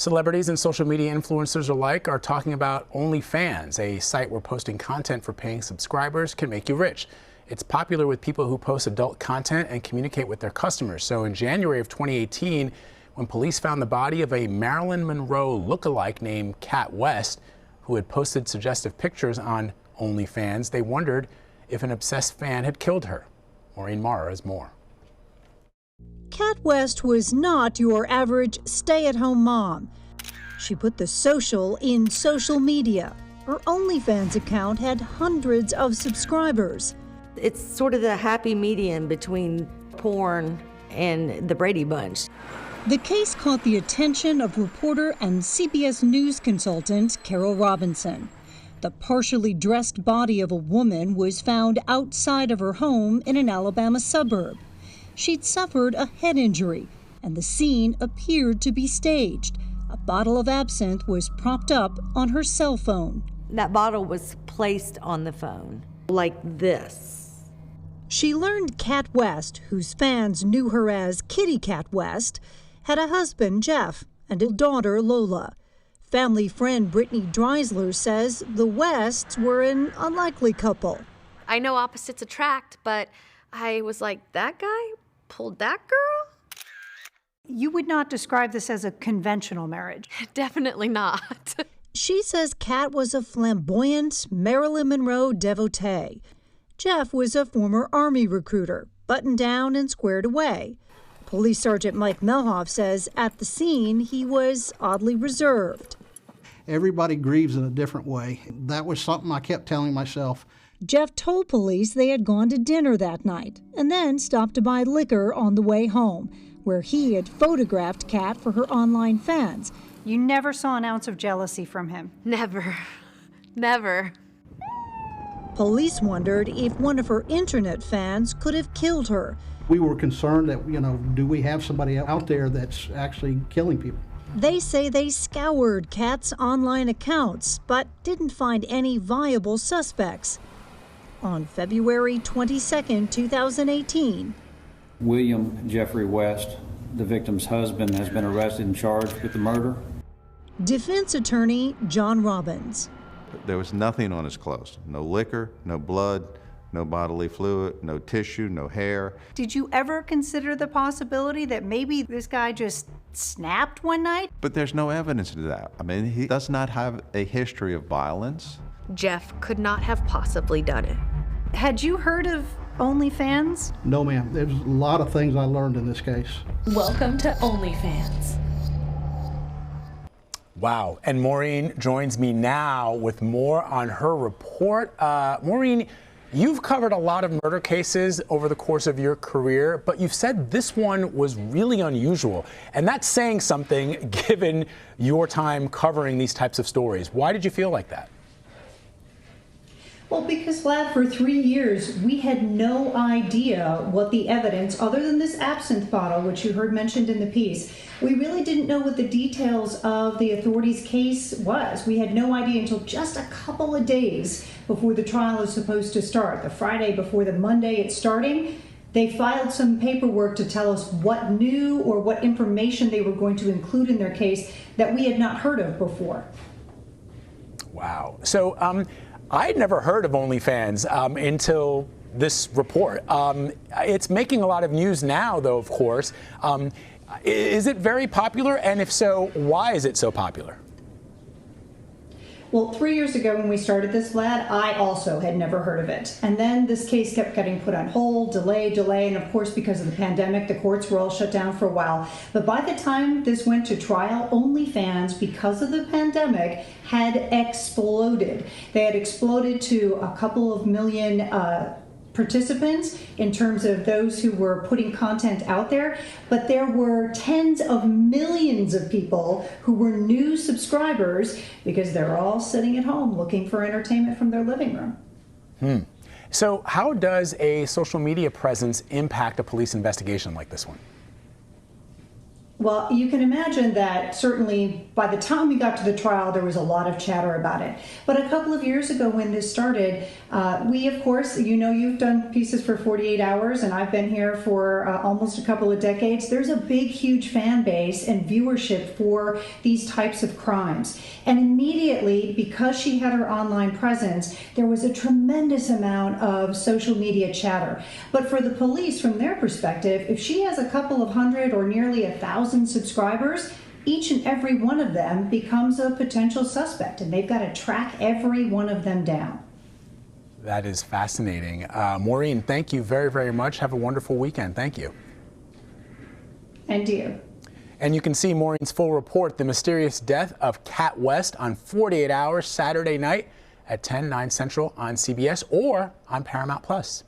Celebrities and social media influencers alike are talking about OnlyFans, a site where posting content for paying subscribers can make you rich. It's popular with people who post adult content and communicate with their customers. So in January of 2018, when police found the body of a Marilyn Monroe lookalike named Cat West, who had posted suggestive pictures on OnlyFans, they wondered if an obsessed fan had killed her. Maureen Maher has more. Cat West was not your average stay-at-home mom. She put the social in social media. Her OnlyFans account had hundreds of subscribers. It's sort of the happy medium between porn and the Brady Bunch. The case caught the attention of reporter and CBS News consultant Carol Robinson. The partially dressed body of a woman was found outside of her home in an Alabama suburb. She'd suffered a head injury, and the scene appeared to be staged. A bottle of absinthe was propped up on her cell phone. That bottle was placed on the phone, like this. She learned Cat West, whose fans knew her as Kitty Cat West, had a husband, Jeff, and a daughter, Lola. Family friend Brittany Dreisler says the Wests were an unlikely couple. I know opposites attract, but I was like, that guy pulled that girl? You would not describe this as a conventional marriage. Definitely not. She says Cat was a flamboyant Marilyn Monroe devotee. Jeff was a former Army recruiter, buttoned down and squared away. Police Sergeant Mike Melhoff says at the scene he was oddly reserved. Everybody grieves in a different way. That was something I kept telling myself. Jeff told police they had gone to dinner that night and then stopped to buy liquor on the way home, where he had photographed Cat for her online fans. You never saw an ounce of jealousy from him. Never. Never. Police wondered if one of her internet fans could have killed her. We were concerned that, do we have somebody out there that's actually killing people? They say they scoured Cat's online accounts, but didn't find any viable suspects. On February 22, 2018, William Jeffrey West, the victim's husband, has been arrested and charged with the murder. defense attorney John Robbins. There was nothing on his clothes. No liquor, no blood, no bodily fluid, no tissue, no hair. Did you ever consider the possibility that maybe this guy just snapped one night? But there's no evidence of that. I mean, he does not have a history of violence. Jeff could not have possibly done it. Had you heard of OnlyFans? No, ma'am. There's a lot of things I learned in this case. Welcome to OnlyFans. Wow. And Maureen joins me now with more on her report. Maureen, you've covered a lot of murder cases over the course of your career, but you've said this one was really unusual. And that's saying something given your time covering these types of stories. Why did you feel like that? Well, because, Vlad, for 3 years, we had no idea what the evidence, other than this absinthe bottle, which you heard mentioned in the piece, we really didn't know what the details of the authorities' case was. We had no idea until just a couple of days before the trial is supposed to start. The Friday before the Monday it's starting, they filed some paperwork to tell us what new or what information they were going to include in their case that we had not heard of before. Wow. So, I'd never heard of OnlyFans until this report. It's making a lot of news now, though, of course. Is it very popular? And if so, why is it so popular? Well, 3 years ago when we started this, Vlad, I also had never heard of it. And then this case kept getting put on hold, delay, and of course, because of the pandemic, the courts were all shut down for a while. But by the time this went to trial, OnlyFans, because of the pandemic, had exploded. They had exploded to a couple of million participants in terms of those who were putting content out there, but there were tens of millions of people who were new subscribers because they're all sitting at home looking for entertainment from their living room. So how does a social media presence impact a police investigation like this one? Well, you can imagine that certainly by the time we got to the trial, there was a lot of chatter about it. But a couple of years ago when this started, we, of course, you know, you've done pieces for 48 hours, and I've been here for almost a couple of decades. There's a big, huge fan base and viewership for these types of crimes. And immediately, because she had her online presence, there was a tremendous amount of social media chatter. But for the police, from their perspective, if she has a couple of hundred or nearly 1,000 subscribers, each and every one of them becomes a potential suspect, and they've got to track every one of them down. That is fascinating. Maureen, thank you very, very much. Have a wonderful weekend. Thank you. And you. And you can see Maureen's full report, The Mysterious Death of Kat West, on 48 Hours Saturday night at 10, 9 Central on CBS or on Paramount Plus.